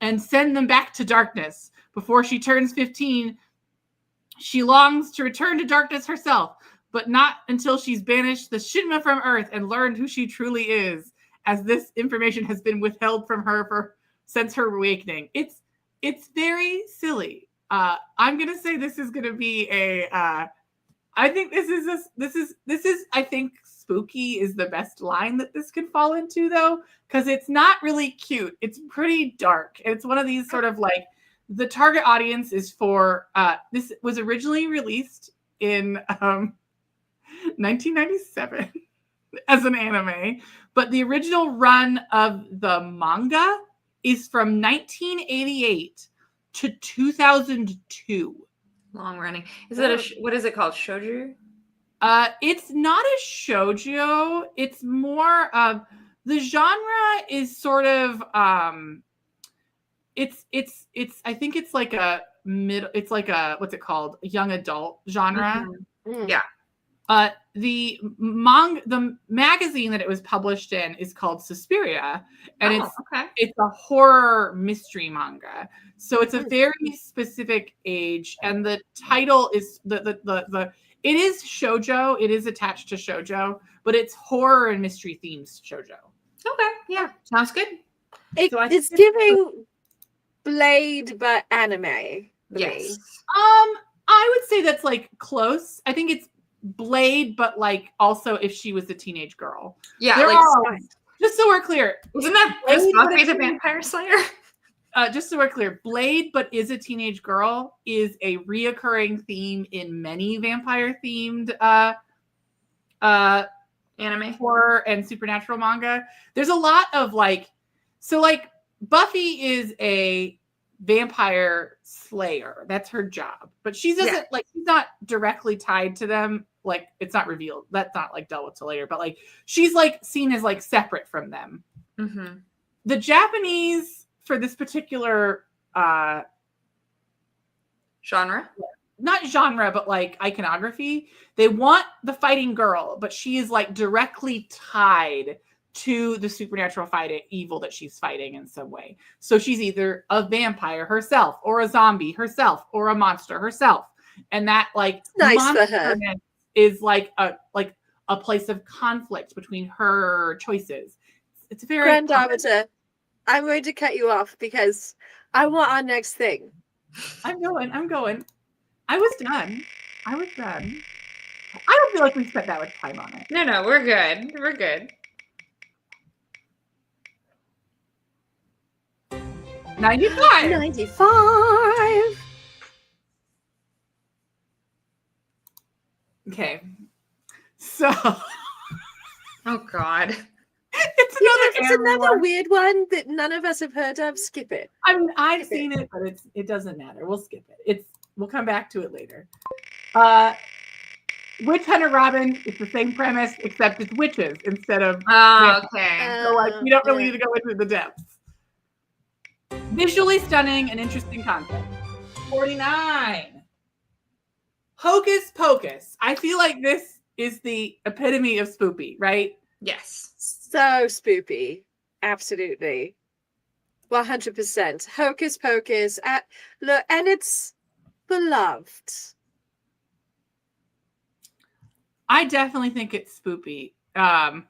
and send them back to darkness. Before she turns 15, she longs to return to darkness herself, but not until she's banished the Shinma from Earth and learned who she truly is, as this information has been withheld from her since her awakening. It's very silly. I'm gonna say this is gonna be a. I think this is. I think spooky is the best line that this could fall into, though, because it's not really cute. It's pretty dark. It's one of these sort of like the target audience is for this was originally released in 1997 as an anime, but the original run of the manga is from 1988 to 2002. Long running. Is it what is it called? Shoujo? It's not a shoujo. It's more of the genre is sort of it's I think it's like a it's like a what's it called? A young adult genre. Mm-hmm. Yeah. The magazine that it was published in is called Suspiria, and it's a horror mystery manga. So it's a very specific age, and the title is the it is shoujo. It is attached to shoujo, but it's horror and mystery themes shoujo. Okay, yeah, sounds good. It's giving Blade, but anime. Yes. I would say that's like close. I think it's Blade, but like also if she was a teenage girl. Yeah, just so we're clear, isn't that Buffy the Vampire Slayer? Just so we're clear, Blade, but is a teenage girl, is a reoccurring theme in many vampire-themed anime, horror, and supernatural manga. There's a lot of Buffy is a vampire slayer. That's her job, but she doesn't she's not directly tied to them. Like, it's not revealed. That's not like dealt with till later, but like she's like seen as like separate from them. Mm-hmm. The Japanese, for this particular genre, not genre, but like iconography, they want the fighting girl, but she is like directly tied to the supernatural evil that she's fighting in some way. So she's either a vampire herself, or a zombie herself, or a monster herself, and that like nice for her is like a place of conflict between her choices. It's very Grand Arbiter. I'm going to cut you off because I want our next thing. I'm going. I was done. I don't feel like we spent that much time on it. No, we're good. 95. Okay. So. Oh God. It's another weird one that none of us have heard of. Skip it. I've seen it, but it doesn't matter. We'll skip it. We'll come back to it later. Witch Hunter Robin, it's the same premise, except it's witches instead of okay. So we don't really need to go into the depths. Visually stunning and interesting concept. 49. Hocus Pocus. I feel like this is the epitome of spoopy, right? Yes. So spoopy. Absolutely. 100%. Hocus Pocus. Look, and it's beloved. I definitely think it's spoopy. And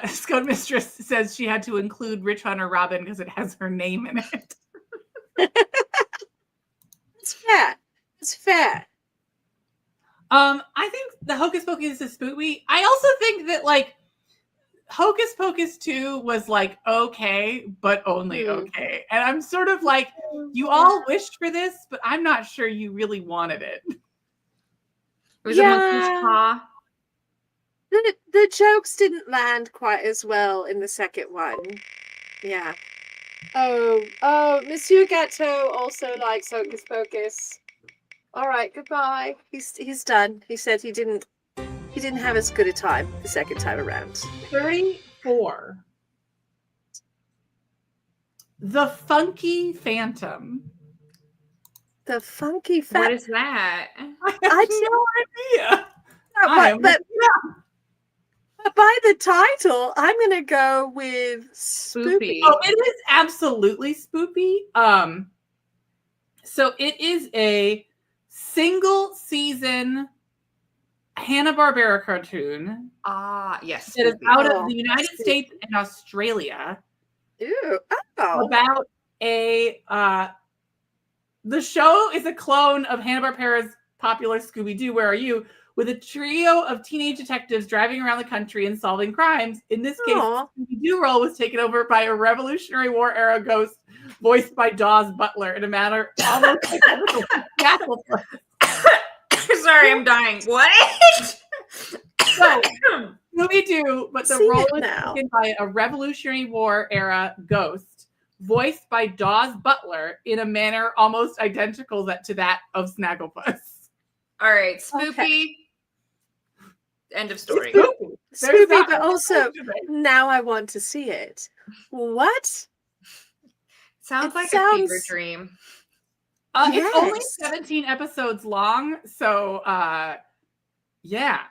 Scott Mistress says she had to include Witch Hunter Robin because it has her name in it. It's fair. I think the Hocus Pocus is spoopy. I also think that like Hocus Pocus 2 was like okay, but only okay. And I'm sort of like, you all wished for this, but I'm not sure you really wanted it. It was a monkey's paw. The jokes didn't land quite as well in the second one. Yeah. Oh, Monsieur Gatto also likes Hocus Pocus. All right, goodbye. He's done. He said he didn't have as good a time the second time around. 34. The Funky Phantom. The Funky Phantom. What is that? I have no idea. But by the title, I'm gonna go with spoopy. Oh, it is absolutely spoopy. So it is a single season Hanna-Barbera cartoon. Yes. It is out of the United States and Australia. Ooh, oh. About the show is a clone of Hanna-Barbera's popular Scooby-Doo, Where Are You?, with a trio of teenage detectives driving around the country and solving crimes. In this case, Aw. the Scooby-Doo role was taken over by a Revolutionary War era ghost voiced by Dawes Butler in a manner almost identical to Snagglepuss. Sorry, I'm dying. What? So, Scooby-Doo, but the See role it was now. taken by a Revolutionary War era ghost voiced by Dawes Butler in a manner almost identical to that of Snagglepuss. All right, Spoopy. Okay. End of story. Spoopy. There's Spoopy, not but much also to say. now I want to see it. What? Sounds It like a fever sounds- dream. It's only Yes. 17 episodes long, so yeah,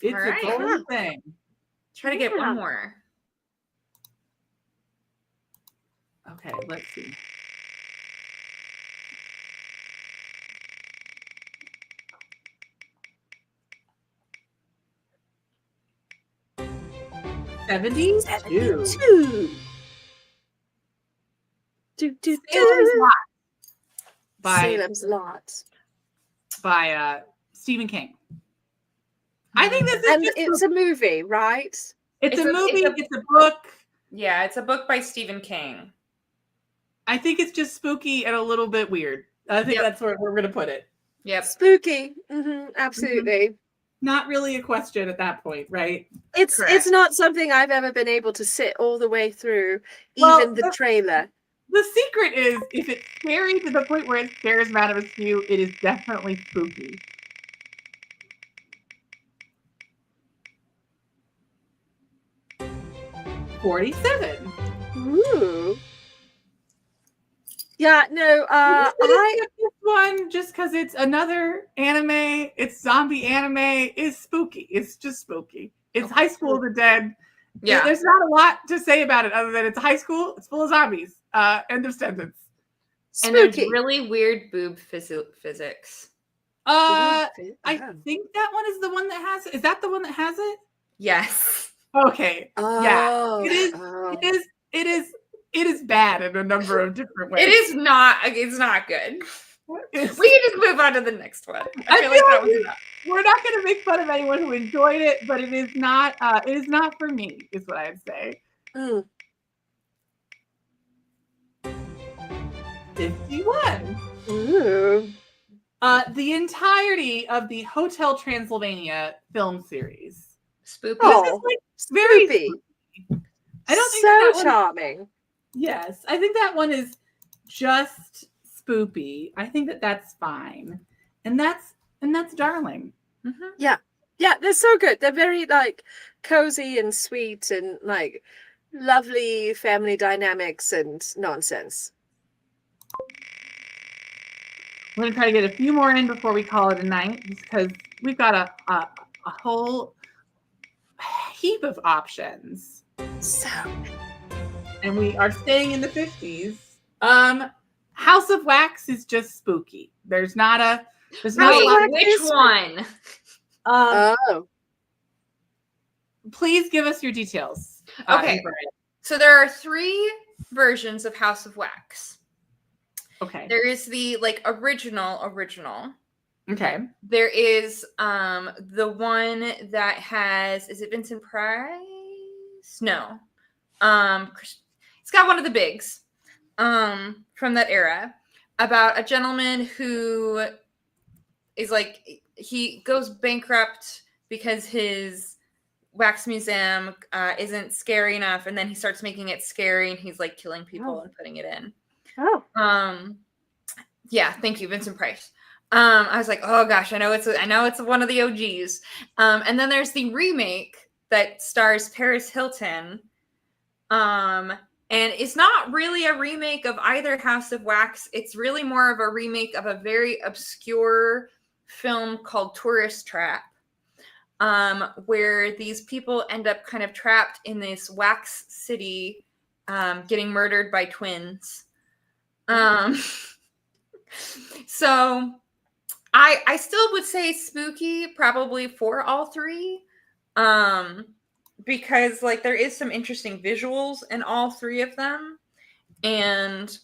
it's All right. its own thing. Try to get Yeah. one more. Okay, let's see. '72. 72. Salem's Lot by Salem's Lot. Stephen King. I think this is And just it's a movie, right? it's It's a a- movie, it's a- it's a book. Yeah, it's a book by Stephen King. I think it's just spooky and a little bit weird. I think Yep. that's where we're gonna put it. Yep. Spooky. Absolutely. Not really a question at that point, right? It's Correct. not something I've ever been able to sit all the way through, Well, even the trailer. The secret is if it's scary to the point where it scares Madame Askew, it is definitely spooky. $47. Ooh. Yeah, no, I I picked this one just because it's another anime. It's zombie anime. It's spooky. It's just spooky. It's High School of the Dead. Yeah. There's not a lot to say about it other than it's high school. It's full of zombies. End of sentence. And there's spooky. really weird boob physics. I Yeah. think that one is the one that has it. Is that the one that has it? Yes. Okay. Yeah. Oh, It is. oh. It is bad in a number of different ways. It is not. It's not good. It's- We can just move on to the next one. I I feel like feel that was enough. We're not going to make fun of anyone who enjoyed it, but it is not. It is not for me. Is what I'd say. Mm. 51. Ooh. The entirety of the Hotel Transylvania film series. Spoopy. Oh. This is like very. Spoopy. I don't think so that one. charming. Yes, I think that one is just spoopy. I think that that's fine, and that's darling. Mhm. Yeah, they're so good. They're very like cozy and sweet and like lovely family dynamics and nonsense. We're gonna try to get a few more in before we call it a night, just because we've got a whole heap of options. So And we are staying in the 50s. House of Wax is just spooky. There's not a House lot. of Wax Which is- one? oh, Please give us your details. Okay. So there are 3 versions of House of Wax. Okay. There is the like original. Okay. There is the one that has, is it Vincent Price? No. It's got one of the bigs from that era about a gentleman who is like, he goes bankrupt because his wax museum isn't scary enough, and then he starts making it scary, and he's like killing people and putting it in. Yeah, thank you, Vincent Price. I was like, oh gosh, I know it's one of the OGs. And then there's the remake that stars Paris Hilton. And it's not really a remake of either House of Wax. It's really more of a remake of a very obscure film called Tourist Trap, where these people end up kind of trapped in this wax city, getting murdered by twins. So I still would say spooky probably for all 3. Because like there is some interesting visuals in all 3 of them. And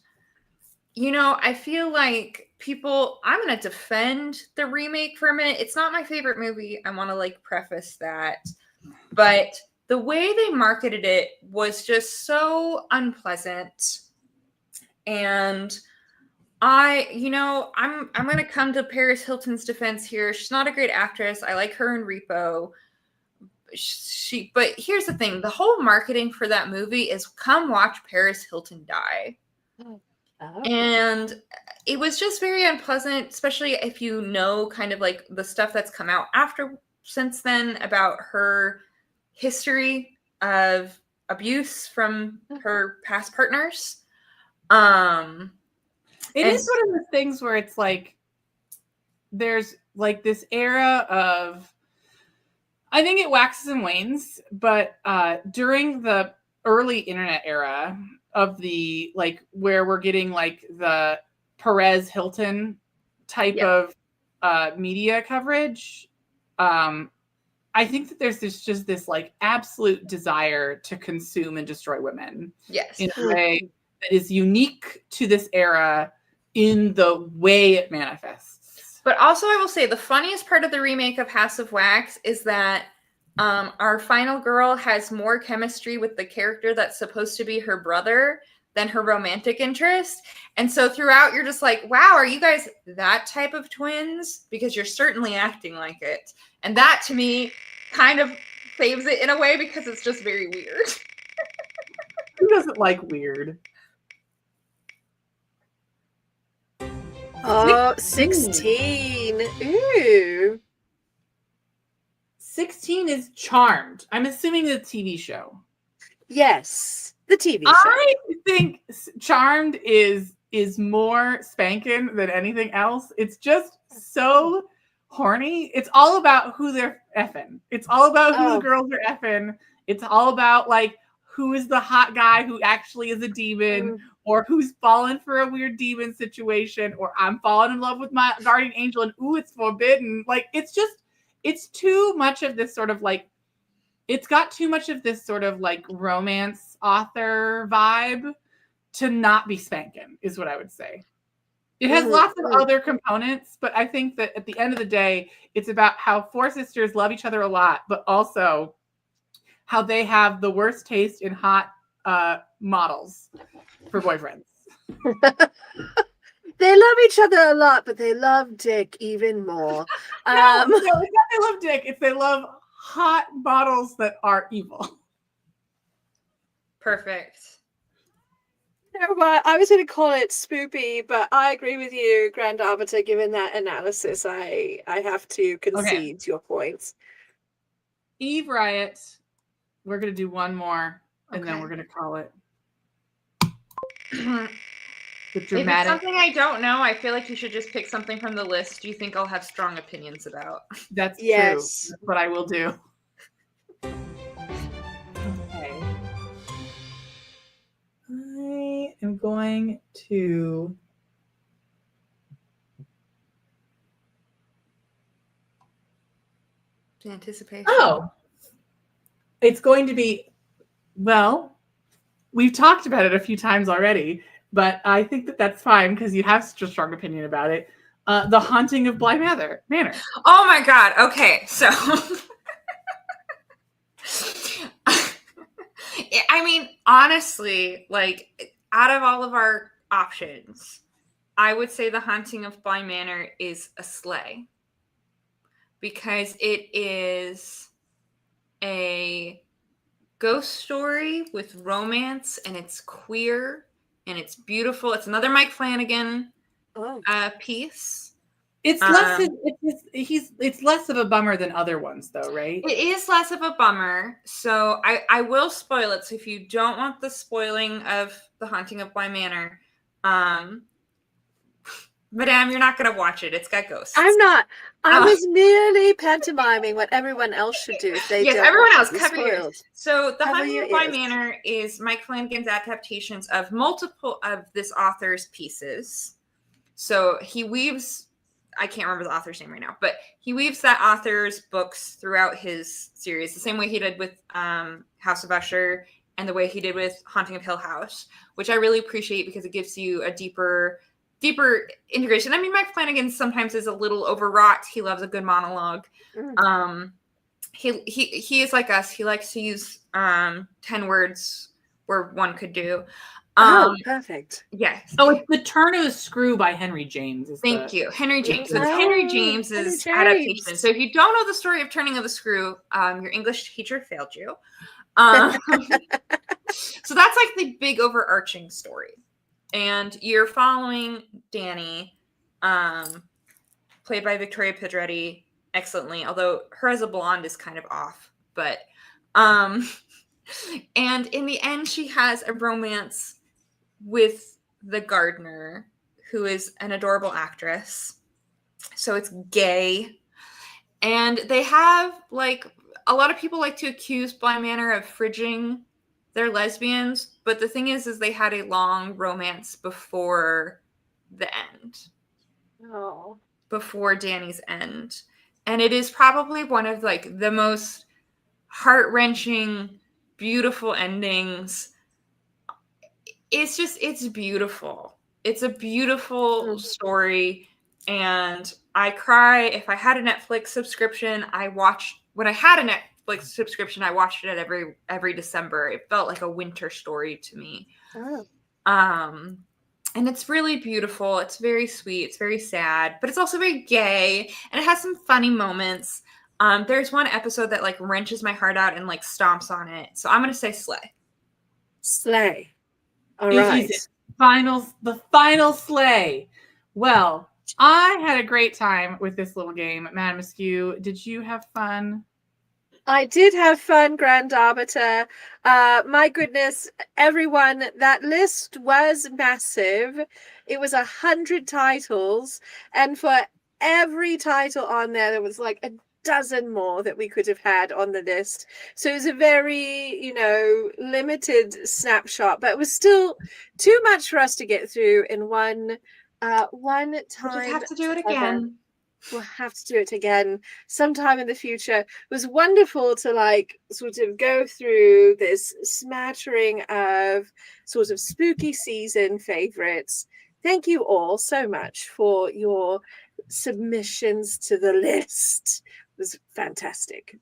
I feel like I'm going to defend the remake for a minute. It's not my favorite movie. I want to like preface that. But the way they marketed it was just so unpleasant. And I'm going to come to Paris Hilton's defense here. She's not a great actress. I like her in Repo. But here's the thing. The whole marketing for that movie is come watch Paris Hilton die. Oh. And it was just very unpleasant, especially if you know kind of like the stuff that's come out since then about her history of abuse from her past partners. It is one of the things where it's like there's like this era of, I think it waxes and wanes, but during the early internet era of the like where we're getting like the Perez Hilton type of media coverage, I think that there's just this like absolute desire to consume and destroy women. Yes. In a way that is unique to this era in the way it manifests. But also I will say the funniest part of the remake of House of Wax is that our final girl has more chemistry with the character that's supposed to be her brother than her romantic interest. And so throughout you're just like, wow, are you guys that type of twins? Because you're certainly acting like it. And that to me kind of saves it in a way because it's just very weird. Who doesn't like weird? Oh, 16. Ooh. 16 is Charmed. I'm assuming the TV show. Yes, the TV show. I think Charmed is more spanking than anything else. It's just so horny. It's all about who they're effing. It's all about who the girls are effing. It's all about like who is the hot guy who actually is a demon, or who's fallen for a weird demon situation, or I'm falling in love with my guardian angel and ooh, it's forbidden. Like it's too much of this sort of like, it's got too much of this sort of like romance author vibe to not be spanking, is what I would say. It has lots of other components, but I think that at the end of the day, it's about how four sisters love each other a lot, but also how they have the worst taste in hot models for boyfriends. They love each other a lot, but they love Dick even more. No, it's not they love Dick. It's they love hot models that are evil. Perfect. I was going to call it spoopy, but I agree with you, Grand Arbiter. Given that analysis, I have to concede your points. Eve Riot. We're going to do one more, and then we're going to call it. The dramatic. If it's something I don't know, I feel like you should just pick something from the list you think I'll have strong opinions about. That's true. That's what I will do. Okay. I am going to anticipation. Oh. It's going to be, well, we've talked about it a few times already, but I think that that's fine because you have such a strong opinion about it. The Haunting of Bly Manor. Oh my God. Okay. So, I mean, honestly, like out of all of our options, I would say The Haunting of Bly Manor is a slay because it is a ghost story with romance and it's queer and it's beautiful. It's another Mike Flanagan piece. It's less. It's less of a bummer than other ones, though, right? It is less of a bummer. So I will spoil it. So if you don't want the spoiling of The Haunting of Bly Manor, Madame, you're not going to watch it. It's got ghosts. I'm not. I was merely pantomiming what everyone else should do. If they don't everyone else, cover your ears. So The Haunting of Bly Manor is Mike Flanagan's adaptations of multiple of this author's pieces. So he weaves, I can't remember the author's name right now, but he weaves that author's books throughout his series, the same way he did with House of Usher and the way he did with Haunting of Hill House, which I really appreciate because it gives you a deeper deeper integration. I mean, Mike Flanagan sometimes is a little overwrought. He loves a good monologue. He is like us. He likes to use 10 words where one could do. Perfect. Yes. Oh, it's The Turn of the Screw by Henry James. Thank you. Henry James. So it's Oh, Henry James's adaptation. So if you don't know the story of Turning of the Screw, your English teacher failed you. So that's like the big overarching story. And you're following Danny, played by Victoria Pedretti, excellently, although her as a blonde is kind of off. But and in the end, she has a romance with the gardener, who is an adorable actress. So it's gay. And they have, like, a lot of people like to accuse Bly Manor of fridging their lesbians, but the thing is they had a long romance before the end. Oh. Before Danny's end. And it is probably one of, like, the most heart-wrenching, beautiful endings. It's beautiful. It's a beautiful story, and I cry. If I had a Netflix subscription, when I had a Netflix subscription, I watched it every December. It felt like a winter story to me. And it's really beautiful. It's very sweet. It's very sad, but it's also very gay, and it has some funny moments. There's one episode that, like, wrenches my heart out and, like, stomps on it. So I'm going to say slay. Slay. All right. The final slay. Well, I had a great time with this little game. Madam Askew, did you have fun? I did have fun, Grand Arbiter. My goodness, everyone, that list was massive. It was 100 titles, and for every title on there was like a dozen more that we could have had on the list. So it was a very, limited snapshot, but it was still too much for us to get through in one time. We'll just have to do it again. We'll have to do it again sometime in the future. It was wonderful to, like, sort of go through this smattering of sort of spooky season favorites. Thank you all so much for your submissions to the list. It was fantastic.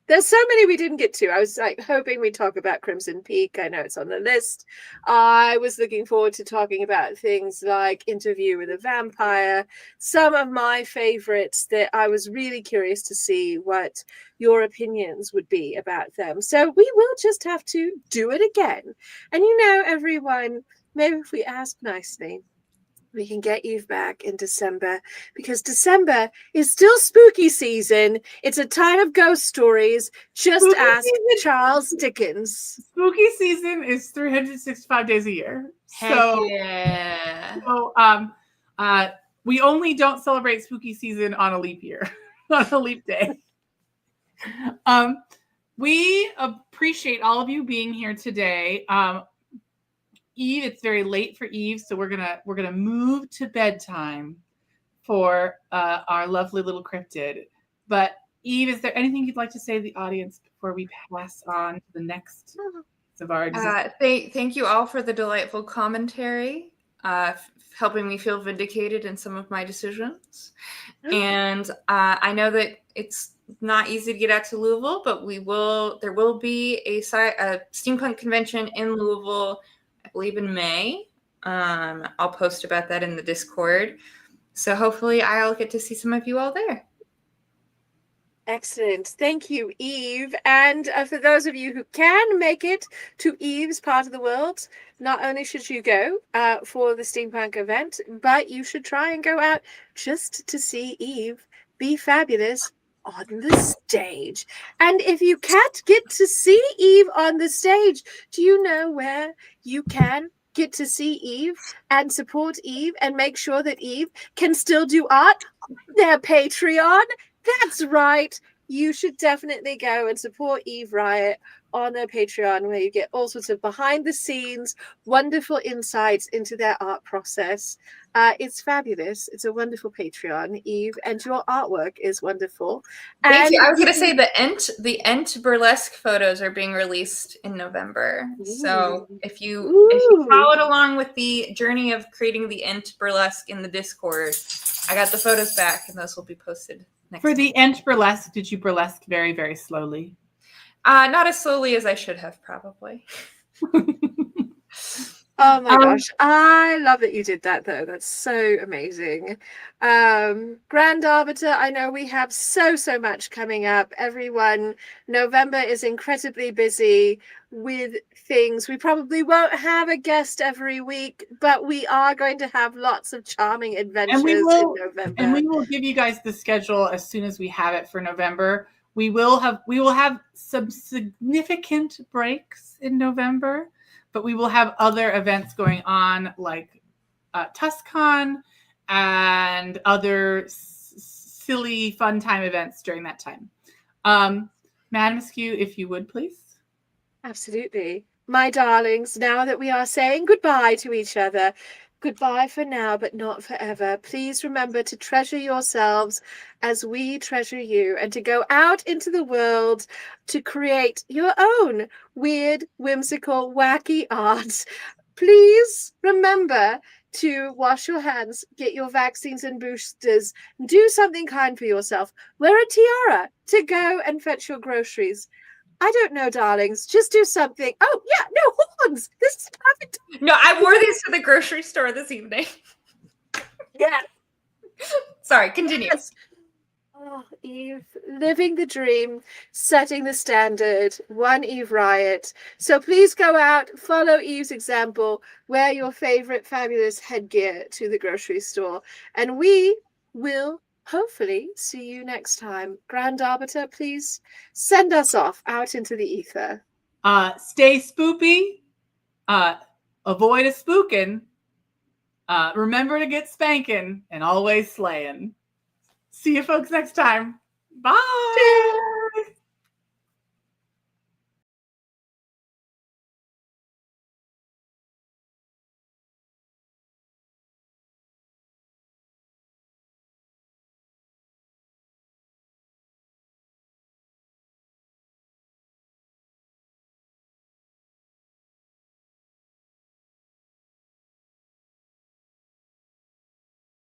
There's so many we didn't get to. I was, like, hoping we'd talk about Crimson Peak. I know it's on the list. I was looking forward to talking about things like Interview with a Vampire, some of my favorites that I was really curious to see what your opinions would be about them. So we will just have to do it again. And everyone, maybe if we ask nicely, we can get Eve back in December, because December is still spooky season. It's a time of ghost stories. Just ask Charles Dickens. Spooky season is 365 days a year. So we only don't celebrate spooky season on a leap year, on a leap day. We appreciate all of you being here today. Eve, it's very late for Eve, so we're gonna move to bedtime for our lovely little cryptid. But Eve, is there anything you'd like to say to the audience before we pass on to the next of our thank you all for the delightful commentary, helping me feel vindicated in some of my decisions. And I know that it's not easy to get out to Louisville, but there will be a steampunk convention in Louisville, I believe in May. I'll post about that in the Discord. So hopefully I'll get to see some of you all there. Excellent. Thank you, Eve. And for those of you who can make it to Eve's part of the world, not only should you go for the steampunk event, but you should try and go out just to see Eve be fabulous on the stage. And if you can't get to see Eve on the stage, do you know where you can get to see Eve and support Eve and make sure that Eve can still do art? Their Patreon. That's right. You should definitely go and support Eve Riot on their Patreon, where you get all sorts of behind the scenes, wonderful insights into their art process. It's fabulous. It's a wonderful Patreon, Eve, and your artwork is wonderful. Thank you. And I was going to say the Ent burlesque photos are being released in November. So if you followed along with the journey of creating the Ent burlesque in the Discord, I got the photos back, and those will be posted next For month. the Ent burlesque, did you burlesque very, very slowly? Not as slowly as I should have, probably. oh my gosh, I love that you did that though. That's so amazing. Grand Arbiter, I know we have so much coming up. Everyone, November is incredibly busy with things. We probably won't have a guest every week, but we are going to have lots of charming adventures in November. And we will give you guys the schedule as soon as we have it for November. We will have some significant breaks in November, but we will have other events going on like TusCon and other silly fun time events during that time. Madam Askew, if you would, please. Absolutely. My darlings, now that we are saying goodbye to each other, goodbye for now, but not forever. Please remember to treasure yourselves as we treasure you, and to go out into the world to create your own weird, whimsical, wacky art. Please remember to wash your hands, get your vaccines and boosters, do something kind for yourself. Wear a tiara to go and fetch your groceries. I don't know, darlings. Just do something. Oh, yeah, no, horns. This is perfect. No, I wore these to the grocery store this evening. Yeah. Sorry, continue. Yes. Oh, Eve, living the dream, setting the standard, one Eve Riot. So please go out, follow Eve's example, wear your favorite fabulous headgear to the grocery store, and we will hopefully see you next time. Grand Arbiter, please send us off out into the ether. Stay spoopy. Avoid a spookin'. Remember to get spankin' and always slayin'. See you folks next time. Bye.